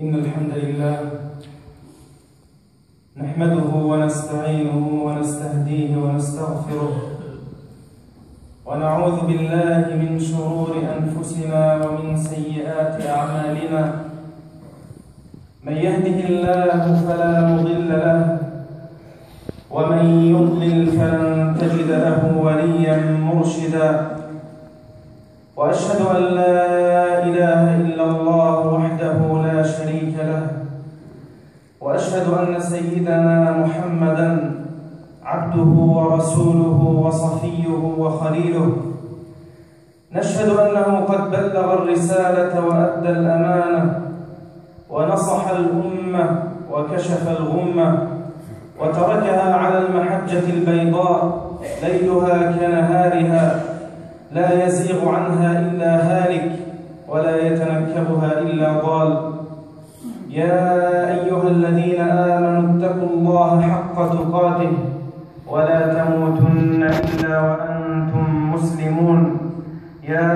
إن الحمد لله نحمده ونستعينه ونستهديه ونستغفره ونعوذ بالله من شرور أنفسنا ومن سيئات أعمالنا. من يهده الله فلا مضل له ومن يضلل فلن تجد له وليا مرشدا. وأشهد أن لا إله إلا الله وحده لا شريك له، وأشهد أن سيدنا محمدًا عبده ورسوله وصفيه وخليله. نشهد أنه قد بلغ الرسالة وأدى الأمانة ونصح الأمة وكشف الغمة وتركها على المحجة البيضاء ليلها كنهارها، لا يزيغ عنها إلا هالك ولا يتنكبها إلا ضال. يا أيها الذين آمنوا اتقوا الله حق تقاته ولا تموتن إلا وأنتم مسلمون. يا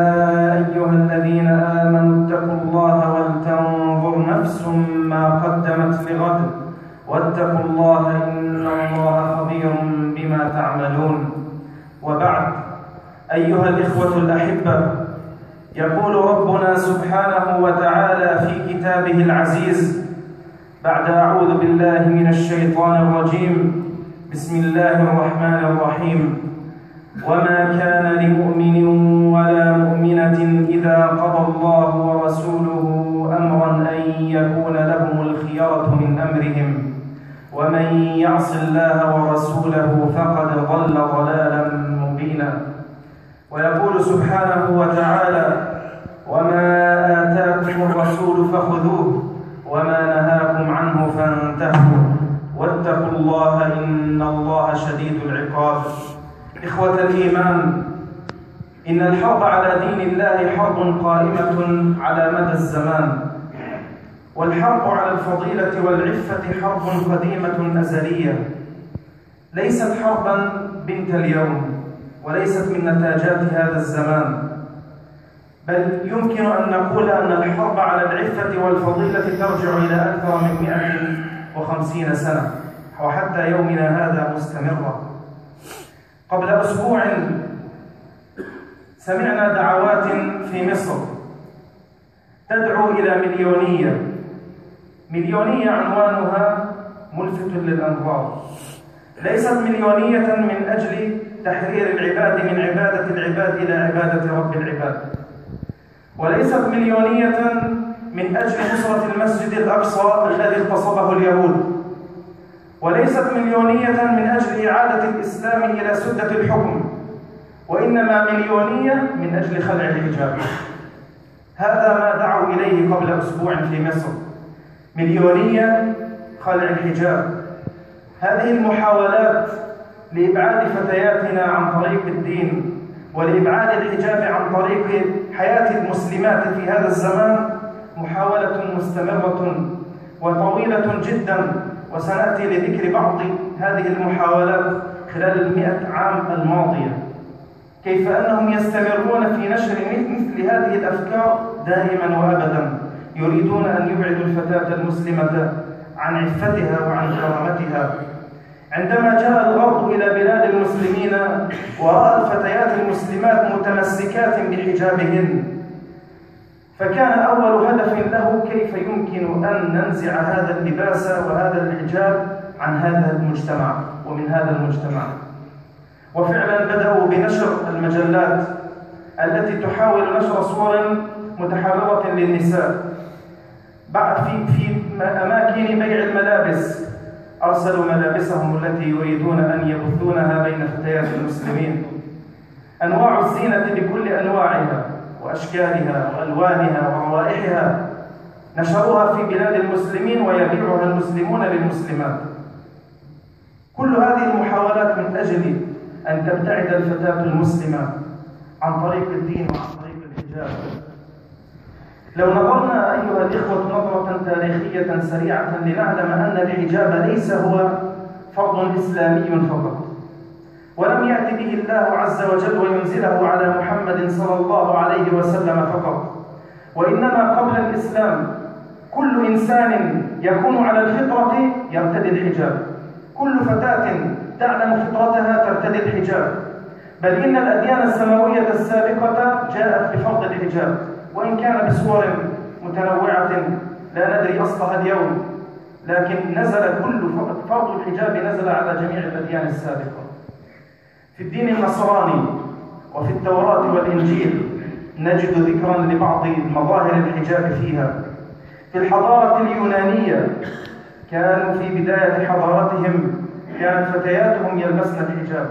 أيها الذين آمنوا اتقوا الله ولتنظر نفس ما قدمت لغد واتقوا الله إن الله خبير بما تعملون. وبعد، أيها الإخوة الأحبة، يقول ربنا سبحانه وتعالى في كتابه العزيز بعد أعوذ بالله من الشيطان الرجيم: بسم الله الرحمن الرحيم: وما كان لمؤمن ولا مؤمنة إذا قضى الله ورسوله أمرا أن يكون لهم الخيرة من أمرهم ومن يعص الله ورسوله فقد ضل ضلالا مبينا. ويقول سبحانه وتعالى: وما آتاكم الرسول فخذوه وما نهاكم عنه فانتهوا واتقوا الله إن الله شديد العقاب. إخوة الإيمان، إن الحرب على دين الله حرب قائمة على مدى الزمان، والحرب على الفضيلة والعفة حرب قديمة أزلية، ليست حربا بنت اليوم وليست من نتاجات هذا الزمان، بل يمكن أن نقول أن الحرب على العفة والفضيلة ترجع إلى أكثر من 150 سنة وحتى يومنا هذا مستمرة. قبل أسبوع سمعنا دعوات في مصر تدعو إلى مليونية عنوانها ملفت للأنظار. ليست مليونية من أجل تحرير العباد من عبادة العباد إلى عبادة رب العباد، وليست مليونية من أجل نصرة المسجد الأقصى الذي اغتصبه اليهود، وليست مليونية من أجل إعادة الإسلام إلى سدة الحكم، وإنما مليونية من أجل خلع الحجاب. هذا ما دعوا إليه قبل أسبوع في مصر، مليونية خلع الحجاب. هذه المحاولات لإبعاد فتياتنا عن طريق الدين ولإبعاد الحجاب عن طريق حياة المسلمات في هذا الزمان محاولة مستمرة وطويلة جدا، وسنأتي لذكر بعض هذه المحاولات خلال 100 عام الماضية، كيف أنهم يستمرون في نشر مثل هذه الأفكار دائما وأبدا، يريدون أن يبعدوا الفتاة المسلمة عن عفتها وعن كرامتها. عندما جاء الغرب إلى بلاد المسلمين ورأى الفتيات المسلمات متمسكات بحجابهن، فكان أول هدف له كيف يمكن أن ننزع هذا اللباس وهذا الحجاب عن هذا المجتمع ومن هذا المجتمع. وفعلا بدأوا بنشر المجلات التي تحاول نشر صور متحررة للنساء. بعد في أماكن بيع الملابس أرسلوا ملابسهم التي يريدون أن يبثونها بين فتيات المسلمين. أنواع الزينة بكل أنواعها وأشكالها وألوانها وروائحها نشروها في بلاد المسلمين ويبيعها المسلمون للمسلمات. كل هذه المحاولات من أجل أن تبتعد الفتاة المسلمة عن طريق الدين وعن طريق الحجاب. لو نظرنا أيها الإخوة نظرة تاريخية سريعة لنعلم أن الحجاب ليس هو فرض إسلامي فقط، ولم يأتي به الله عز وجل وينزله على محمد صلى الله عليه وسلم فقط، وإنما قبل الإسلام كل إنسان يكون على الفطرة يرتدي الحجاب، كل فتاة تعلم فطرتها ترتدي الحجاب، بل إن الأديان السماوية السابقة جاءت بفرض الحجاب، وإن كان بصور متنوعة لا ندري أصلها اليوم، لكن فرض الحجاب نزل على جميع الأديان السابقة. في الدين النصراني وفي التوراة والإنجيل نجد ذكرا لبعض مظاهر الحجاب فيها. في الحضارة اليونانية كانوا في بداية حضارتهم كانت فتياتهم يلبسن الحجاب،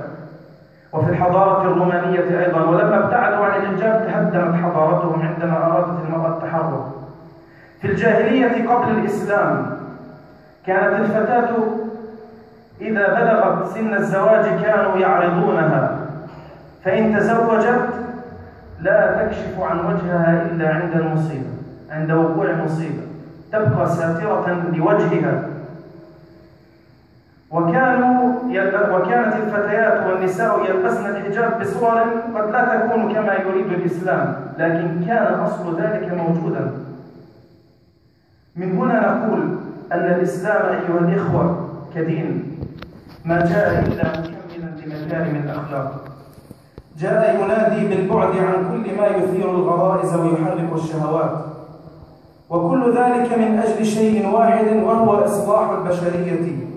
وفي الحضارة الرومانية أيضا، ولما ابتعدوا عن الحجاب تهدمت حضارتهم عندما أرادت المرأة التحرر. في الجاهلية قبل الإسلام كانت الفتاة إذا بلغت سن الزواج كانوا يعرضونها، فإن تزوجت لا تكشف عن وجهها إلا عند المصيبة، عند وقوع المصيبة تبقى ساترة لوجهها. وكانت الفتيات والنساء يلبسن الحجاب بصور قد لا تكون كما يريد الإسلام، لكن كان أصل ذلك موجودا. من هنا نقول أن الإسلام أيها الإخوة كدين ما جاء إلا مكملا لمكارم الأخلاق، جاء ينادي بالبعد عن كل ما يثير الغرائز ويحرك الشهوات، وكل ذلك من أجل شيء واحد وهو إصلاح البشرية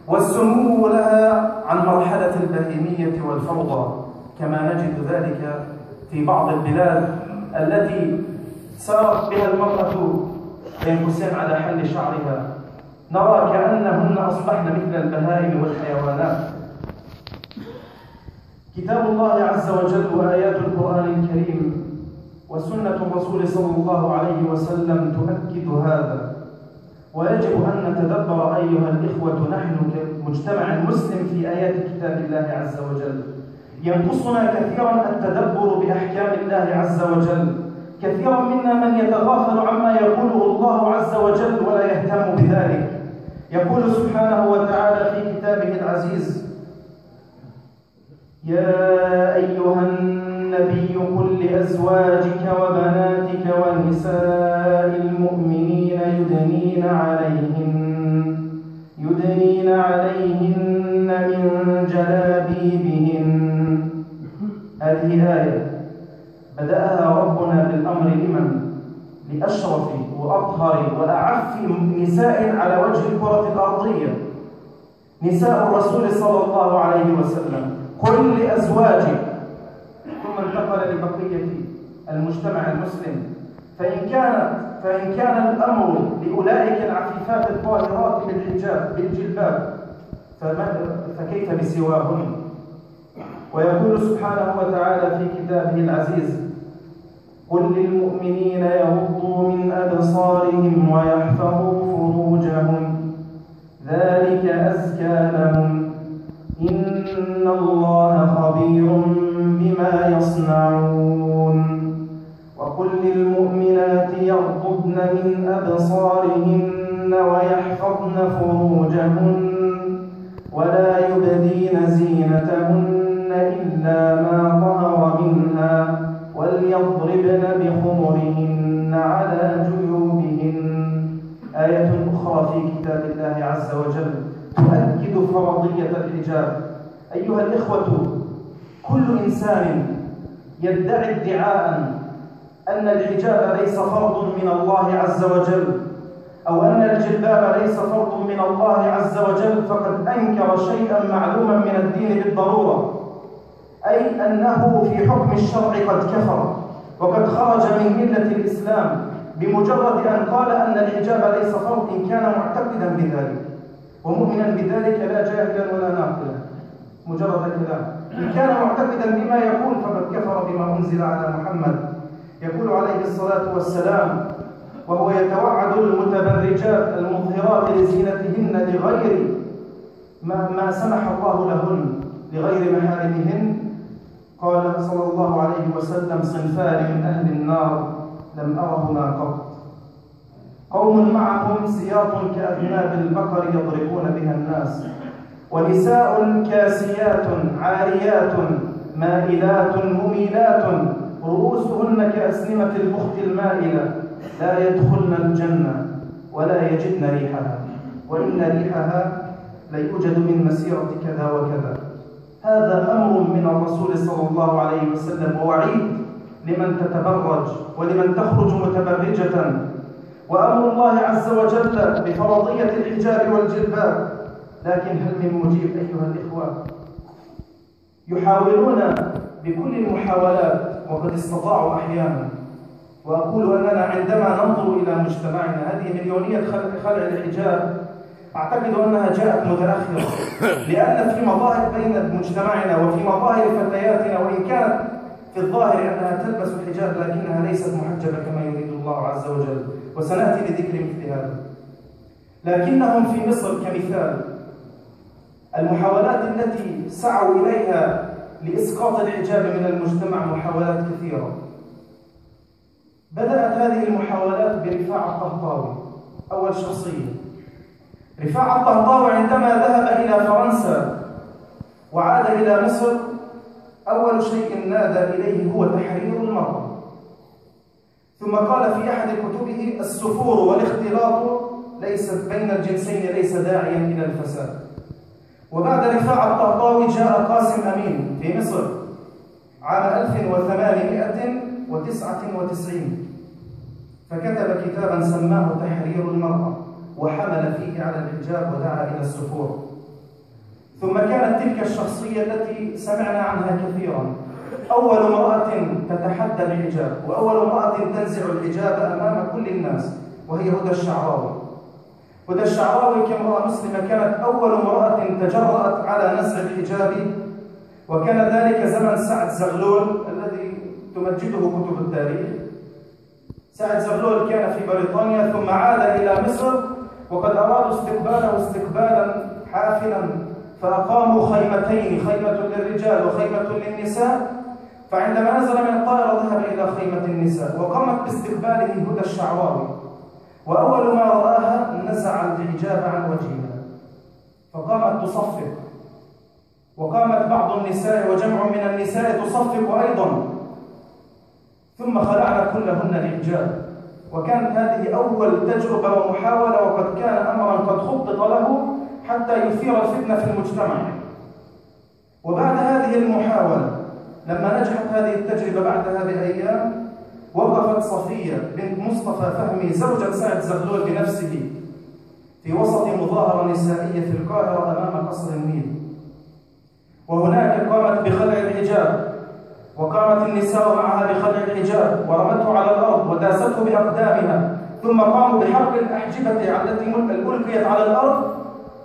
والسمو لها عن مرحلة البهيمية والفوضى، كما نجد ذلك في بعض البلاد التي سارت بها المرأة ينقسم على حل شعرها، نرى كأنهن أصبحن مثل البهائم والحيوانات. كتاب الله عز وجل وآيات القرآن الكريم وسنة الرسول صلى الله عليه وسلم تؤكد هذا، ويجب أن نتدبر أيها الإخوة نحن كمجتمع مسلم في آيات كتاب الله عز وجل. ينقصنا كثيرا التدبر بأحكام الله عز وجل، كثيرا منا من يتغافل عما يقوله الله عز وجل ولا يهتم بذلك. يقول سبحانه وتعالى في كتابه العزيز: يا أيها النبي قل لأزواجك وبناتك ونساء المؤمنين يدنين عليهن من جلابيبهن. هذه آية بدأها ربنا بالأمر لأشرف وأطهر وأعف نساء على وجه الكرة الأرضية، نساء الرسول صلى الله عليه وسلم. قل لأزواجك، ثم انتقل لبقية المجتمع المسلم. فإن كان الأمر لأولئك العفيفات الطاهرات بالحجاب بالجلباب، فكيف بسواهن؟ ويقول سبحانه وتعالى في كتابه العزيز: قل للمؤمنين يغضوا من أبصارهم ويحفظوا فروجهم ذلك أزكى لهم إن الله خبير بما يصنعون. وقل للمؤمنات يغضضن من أبصارهن ويحفظن فروجهن ولا يبدين زينتهن إلا ما ظهر منها وليضربن بخمرهن على جيوبهن. آية أخرى في كتاب الله عز وجل تؤكد فرضية الحجاب. أيها الإخوة، كل إنسان يدعي ادعاء أن الحجاب ليس فرض من الله عز وجل، أو أن الجلباب ليس فرض من الله عز وجل، فقد أنكر شيئا معلوما من الدين بالضرورة، أي أنه في حكم الشرع قد كفر وقد خرج من ملة الإسلام بمجرد أن قال أن الحجاب ليس فرض، إن كان معتقدا بذلك ومؤمنا بذلك لا جاهلا ولا ناقلا، مجرد كلام. إن كان معتقدا بما يقول فقد كفر بما أنزل على محمد. يقول عليه الصلاة والسلام وهو يتوعد المتبرجات المظهرات لزينتهن لغير ما سمح الله لهن، لغير محارمهن، قال صلى الله عليه وسلم: صنفان من أهل النار لم أرهما قط، قوم معهم سياط كأذناب البقر يضربون بها الناس، ونساء كاسيات عاريات مائلات مميلات رؤوسهن كأسنمة البخت المائلة لا يدخلن الجنة ولا يجدن ريحها، وإن ريحها ليوجد من مسيرة كذا وكذا. هذا أمر من الرسول صلى الله عليه وسلم ووعيد لمن تتبرج ولمن تخرج متبرجة، وأمر الله عز وجل بفرضية الحجاب والجلباب. لكن هل من مجيب أيها الإخوة؟ يحاولون بكل المحاولات وقد استطاعوا أحيانا، وأقول أننا عندما ننظر إلى مجتمعنا هذه مليونية خلع الحجاب أعتقد أنها جاءت متأخرة، لأن في مظاهر بين مجتمعنا وفي مظاهر فتياتنا، وإن كانت في الظاهر أنها تلبس الحجاب لكنها ليست محجبة كما يريد الله عز وجل، وسنأتي لذكر مثل هذا. لكنهم في مصر كمثال المحاولات التي سعوا إليها لإسقاط الحجاب من المجتمع محاولات كثيرة. بدأت هذه المحاولات برفاعة الطهطاوي أول شخصية. رفاعة الطهطاوي عندما ذهب إلى فرنسا وعاد إلى مصر أول شيء نادى إليه هو تحرير المرأة، ثم قال في أحد كتبه: السفور والاختلاط ليس بين الجنسين ليس داعيا إلى الفساد. وبعد رفاعة الطهطاوي جاء قاسم أمين في مصر عام 1899 فكتب كتابا سماه تحرير المرأة، وحمل فيه على الحجاب ودعا إلى السفور. ثم كانت تلك الشخصية التي سمعنا عنها كثيرا أول امرأة تتحدى الحجاب وأول امرأة تنزع الحجاب أمام كل الناس، وهي هدى الشعراوي. هدى الشعراوي كامرأة مسلمة كانت أول امرأة تجرأت على نزع الحجاب، وكان ذلك زمن سعد زغلول الذي تمجده كتب التاريخ. سعد زغلول كان في بريطانيا ثم عاد إلى مصر، وقد أرادوا استقباله استقبالا حافلا، فأقاموا خيمتين، خيمة للرجال وخيمة للنساء. فعندما نزل من الطائرة ذهب إلى خيمة النساء وقامت باستقباله هدى الشعراوي، وأول ما رآها نزع الحجاب عن وجهها فقامت تصفق، وقامت بعض النساء وجمع من النساء تصفق أيضا، ثم خلعن كلهن الحجاب. وكانت هذه أول تجربة ومحاولة، وقد كان أمرا قد خطط له حتى يثير الفتنة في المجتمع. وبعد هذه المحاولة لما نجحت هذه التجربة بعدها بأيام وقفت صفية بنت مصطفى فهمي زوجة سعد زغلول بنفسه في وسط مظاهرة نسائية في القاهرة أمام قصر النيل، وهناك قامت بخلع الحجاب، وقامت النساء معها بخلع الحجاب ورمته على الأرض وداسته بأقدامها، ثم قاموا بحرق الأحجبة التي ألقيت على الأرض.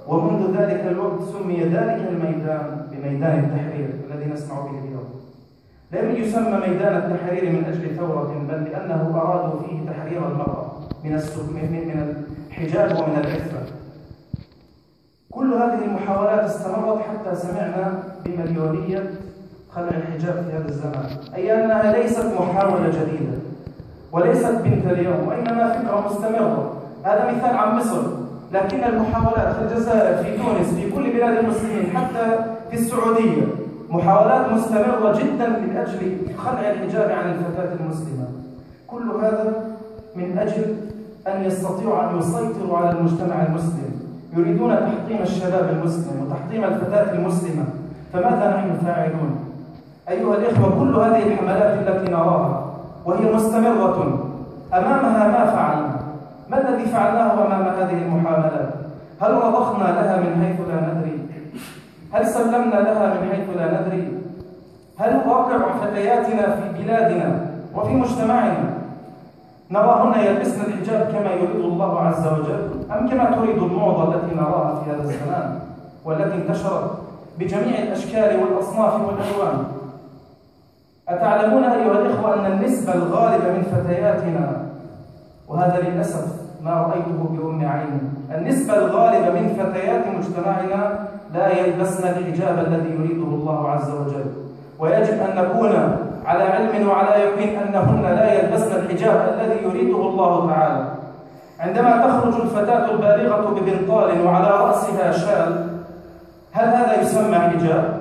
ومنذ ذلك الوقت سمي ذلك الميدان بميدان التحرير الذي نسمع به اليوم. لم يسمى ميدان التحرير من أجل ثورة، بل لأنه أرادوا فيه تحرير المرأة من الحجاب ومن العفة. كل هذه المحاولات استمرت حتى سمعنا بمليونية خلع الحجاب في هذا الزمان، أي أنها ليست محاولة جديدة وليست بنت اليوم، وإنما فكرة مستمرة. هذا مثال عن مصر، لكن المحاولات في الجزائر، في تونس، في كل بلاد المسلمين، حتى في السعودية، محاولات مستمرة جدا من أجل خلع الحجاب عن الفتاة المسلمة. كل هذا من أجل أن يستطيعوا أن يسيطروا على المجتمع المسلم، يريدون تحطيم الشباب المسلم وتحطيم الفتاة المسلمة. فماذا نحن فاعلون؟ أيها الإخوة، كل هذه الحملات التي نراها وهي مستمرة أمامها ما فعلنا؟ ما الذي فعلناه أمام هذه المحاولات؟ هل رضخنا لها من حيث لا ندري؟ هل سلمنا لها من حيث لا ندري؟ هل واقع فتياتنا في بلادنا وفي مجتمعنا نراهن يلبسن الحجاب كما يريد الله عز وجل، أم كما تريد الموضة التي نراها في هذا الزمان والتي انتشرت بجميع الأشكال والأصناف والألوان؟ أتعلمون أيها الإخوة أن النسبة الغالبة من فتياتنا، وهذا للأسف ما رأيته بأم عيني، النسبة الغالبة من فتيات مجتمعنا لا يلبسن الحجاب الذي يريده الله عز وجل. ويجب أن نكون على علم وعلى يقين أنهن لا يلبسن الحجاب الذي يريده الله تعالى. عندما تخرج الفتاة البالغة ببنطال وعلى رأسها شال، هل هذا يسمى حجاب؟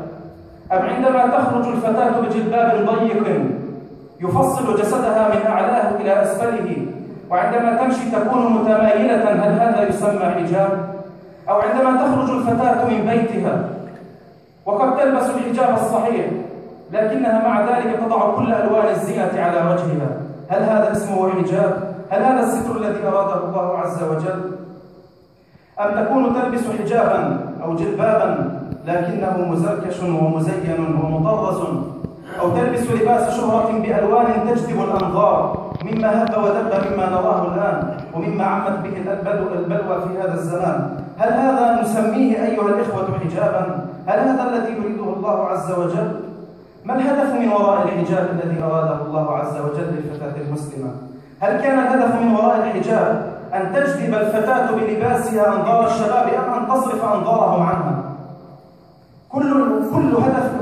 أم عندما تخرج الفتاة بجلباب ضيق يفصل جسدها من أعلاه إلى أسفله وعندما تمشي تكون متمايلة، هل هذا يسمى حجاب؟ أو عندما تخرج الفتاة من بيتها وقد تلبس الحجاب الصحيح لكنها مع ذلك تضع كل ألوان الزينة على وجهها، هل هذا اسمه حجاب؟ هل هذا الستر الذي أراده الله عز وجل؟ أم تكون تلبس حجابا أو جلبابا لكنه مزركش ومزين ومطرز، أو تلبس لباس شهرة بألوان تجذب الأنظار مما هب ودب مما نراه الآن ومما عمت به البلوى في هذا الزمان، هل هذا نسميه أيها الإخوة حجابا؟ هل هذا الذي يريده الله عز وجل؟ ما الهدف من وراء الحجاب الذي أراده الله عز وجل للفتاة المسلمة؟ هل كان الهدف من وراء الحجاب أن تجذب الفتاة بلباسها أنظار الشباب أم أن تصرف أنظارهم عنها؟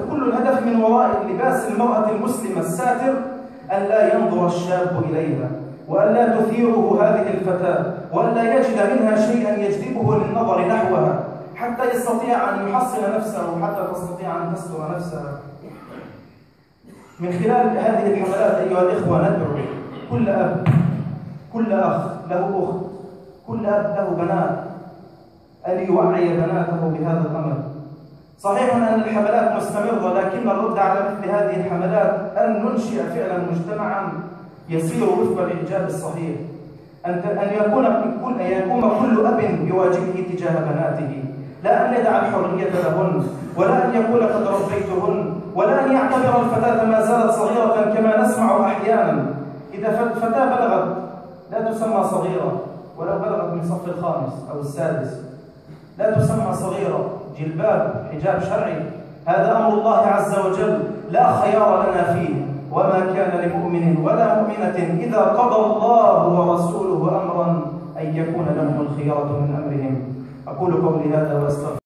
كل الهدف من وراء لباس المرأة المسلمة الساتر أن لا ينظر الشاب إليها، وأن لا تثيره هذه الفتاة، وأن لا يجد منها شيئا يجذبه للنظر نحوها حتى يستطيع أن يحصن نفسه وحتى تستطيع أن تستر نفسها. من خلال هذه الحملات أيها الإخوة ندعو كل أب، كل أخ له أخت، كل أب له بنات أن يوعي بناته بهذا الأمر. صحيح أن الحملات مستمرة، لكن الرد على مثل هذه الحملات أن ننشئ فعلا مجتمعا يسير وفق الحجاب الصحيح، أن يقوم كل أب بواجبه تجاه بناته، لا أن يدع الحرية لهن، ولا أن يقول قد ربيتهن، ولا أن يعتبر الفتاة ما زالت صغيرة كما نسمع أحيانا. إذا فتاة بلغت لا تسمى صغيرة، ولو بلغت من صف الخامس أو السادس لا تسمى صغيرة. جلباب، حجاب شرعي، هذا أمر الله عز وجل لا خيار لنا فيه، وما كان لمؤمن ولا مؤمنة إذا قضى الله ورسوله أمرا أن يكون لهم الخيارة من أمرهم. أقول قولي هذا وأستغفر